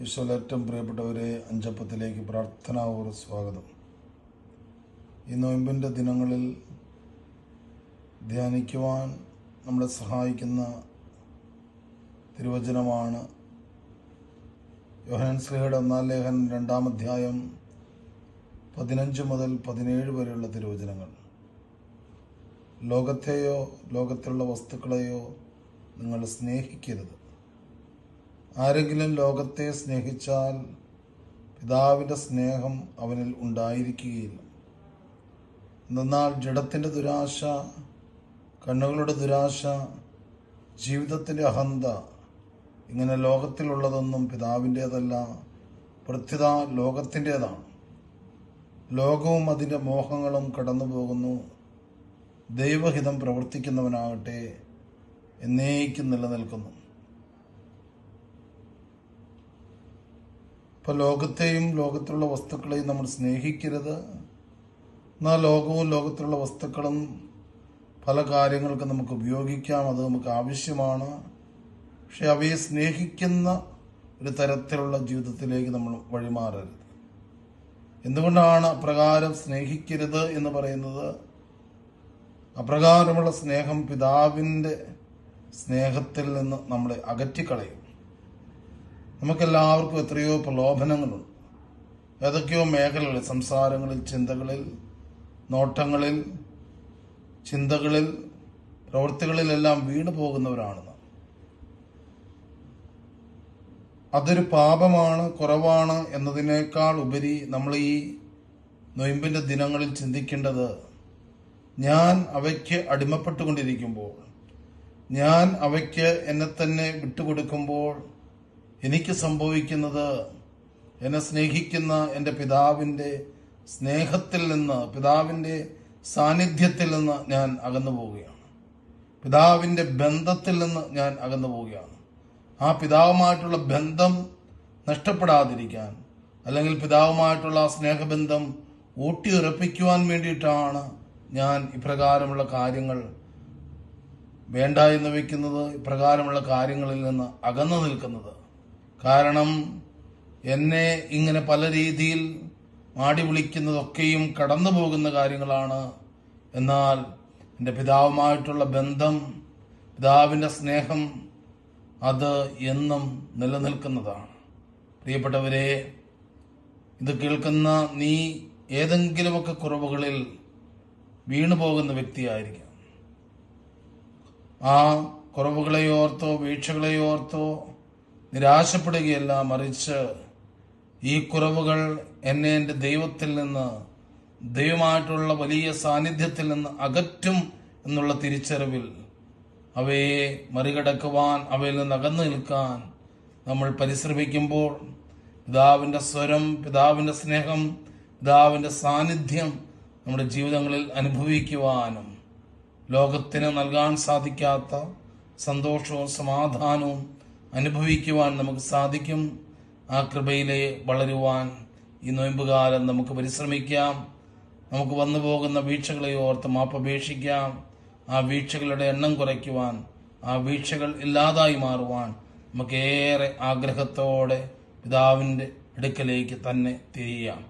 ഈശോയിൽ ഏറ്റവും പ്രിയപ്പെട്ടവരെ, അഞ്ചപ്പത്തിലേക്ക് പ്രാർത്ഥനാപൂർവ്വം സ്വാഗതം. ഈ നോയമ്പിൻ്റെ ദിനങ്ങളിൽ ധ്യാനിക്കുവാൻ നമ്മളെ സഹായിക്കുന്ന തിരുവചനമാണ് യോഹന്നാൻ ശ്ലീഹയുടെ 1-ാം ലേഖനം 2-ാം അധ്യായം 15 മുതൽ 17 വരെയുള്ള തിരുവചനങ്ങൾ. ലോകത്തെയോ ലോകത്തിലുള്ള വസ്തുക്കളെയോ നിങ്ങൾ സ്നേഹിക്കരുത്. ആരെങ്കിലും ലോകത്തെ സ്നേഹിച്ചാൽ പിതാവിൻ്റെ സ്നേഹം അവനിൽ ഉണ്ടായിരിക്കുകയില്ല. എന്നാൽ ജഡത്തിൻ്റെ ദുരാശ, കണ്ണുകളുടെ ദുരാശ, ജീവിതത്തിൻ്റെ അഹന്ത, ഇങ്ങനെ ലോകത്തിലുള്ളതൊന്നും പിതാവിൻ്റേതല്ല, പ്രത്യുത ലോകത്തിൻ്റേതാണ്. ലോകവും അതിൻ്റെ മോഹങ്ങളും കടന്നു പോകുന്നു. ദൈവഹിതം പ്രവർത്തിക്കുന്നവനാകട്ടെ എന്നേക്കും നിലനിൽക്കുന്നു. ഇപ്പോൾ ലോകത്തെയും ലോകത്തിലുള്ള വസ്തുക്കളെയും നമ്മൾ സ്നേഹിക്കരുത്. എന്നാൽ ലോകവും ലോകത്തിലുള്ള വസ്തുക്കളും പല കാര്യങ്ങൾക്ക് നമുക്ക് ഉപയോഗിക്കാം, അത് നമുക്ക് ആവശ്യമാണ്. പക്ഷെ അവയെ സ്നേഹിക്കുന്ന ഒരു തരത്തിലുള്ള ജീവിതത്തിലേക്ക് നമ്മൾ വഴിമാറരുത്. എന്തുകൊണ്ടാണ് അപ്രകാരം സ്നേഹിക്കരുത് എന്ന് പറയുന്നത്? അപ്രകാരമുള്ള സ്നേഹം പിതാവിൻ്റെ സ്നേഹത്തിൽ നിന്ന് നമ്മളെ അകറ്റിക്കളയും. നമുക്കെല്ലാവർക്കും എത്രയോ പ്രലോഭനങ്ങളുണ്ട്. ഏതൊക്കെയോ മേഖലകളിൽ, സംസാരങ്ങളിൽ, ചിന്തകളിൽ, നോട്ടങ്ങളിൽ, ചിന്തകളിൽ, പ്രവൃത്തികളിലെല്ലാം വീണു പോകുന്നവരാണ് നാം. അതൊരു പാപമാണ്, കുറവാണ് എന്നതിനേക്കാൾ ഉപരി നമ്മൾ ഈ നൊയമ്പിൻ്റെ ദിനങ്ങളിൽ ചിന്തിക്കേണ്ടത്, ഞാൻ അവയ്ക്ക് അടിമപ്പെട്ടുകൊണ്ടിരിക്കുമ്പോൾ, ഞാൻ അവയ്ക്ക് എന്നെ തന്നെ വിട്ടുകൊടുക്കുമ്പോൾ എനിക്ക് സംഭവിക്കുന്നത്, എന്നെ സ്നേഹിക്കുന്ന എൻ്റെ പിതാവിൻ്റെ സ്നേഹത്തിൽ നിന്ന്, പിതാവിൻ്റെ സാന്നിധ്യത്തിൽ നിന്ന് ഞാൻ അകന്നു പോവുകയാണ്. പിതാവിൻ്റെ ബന്ധത്തിൽ നിന്ന് ഞാൻ അകന്നു പോവുകയാണ്. ആ പിതാവുമായിട്ടുള്ള ബന്ധം നഷ്ടപ്പെടാതിരിക്കാൻ, അല്ലെങ്കിൽ പിതാവുമായിട്ടുള്ള ആ സ്നേഹബന്ധം ഊട്ടിയുറപ്പിക്കുവാൻ വേണ്ടിയിട്ടാണ് ഞാൻ ഇപ്രകാരമുള്ള കാര്യങ്ങൾ വേണ്ട എന്ന് വയ്ക്കുന്നത്, ഇപ്രകാരമുള്ള കാര്യങ്ങളിൽ നിന്ന് അകന്നു നിൽക്കുന്നത്. കാരണം എന്നെ ഇങ്ങനെ പല രീതിയിൽ മാടി വിളിക്കുന്നതൊക്കെയും കടന്നു പോകുന്ന കാര്യങ്ങളാണ്. എന്നാൽ എൻ്റെ പിതാവുമായിട്ടുള്ള ബന്ധം, പിതാവിൻ്റെ സ്നേഹം, അത് എന്നും നിലനിൽക്കുന്നതാണ്. പ്രിയപ്പെട്ടവരെ, ഇത് കേൾക്കുന്ന നീ ഏതെങ്കിലുമൊക്കെ കുറവുകളിൽ വീണു പോകുന്ന വ്യക്തിയായിരിക്കാം. ആ കുറവുകളെയോർത്തോ വീഴ്ചകളെയോർത്തോ നിരാശപ്പെടുകയല്ല, മറിച്ച് ഈ കുറവുകൾ എന്നെ എൻ്റെ ദൈവത്തിൽ നിന്ന്, ദൈവമായിട്ടുള്ള വലിയ സാന്നിധ്യത്തിൽ നിന്ന് അകറ്റും എന്നുള്ള തിരിച്ചറിവിൽ അവയെ മറികടക്കുവാൻ, അവയിൽ നിന്ന് അകന്നു നിൽക്കാൻ നമ്മൾ പരിശ്രമിക്കുമ്പോൾ പിതാവിൻ്റെ സ്വരം, പിതാവിൻ്റെ സ്നേഹം, പിതാവിൻ്റെ സാന്നിധ്യം നമ്മുടെ ജീവിതങ്ങളിൽ അനുഭവിക്കുവാനും ലോകത്തിന് നൽകാൻ സാധിക്കാത്ത സന്തോഷവും സമാധാനവും അനുഭവിക്കുവാൻ നമുക്ക് സാധിക്കും. ആ കൃപയിലെ വളരുവാൻ ഈ നോയമ്പുകാലം നമുക്ക് പരിശ്രമിക്കാം. നമുക്ക് വന്നു പോകുന്ന വീഴ്ചകളെ ഓർത്ത് മാപ്പപേക്ഷിക്കാം. ആ വീഴ്ചകളുടെ എണ്ണം കുറയ്ക്കുവാൻ, ആ വീഴ്ചകൾ ഇല്ലാതായി മാറുവാൻ നമുക്കേറെ ആഗ്രഹത്തോടെ പിതാവിൻ്റെ അടുക്കലേക്ക് തന്നെ തിരിയാം.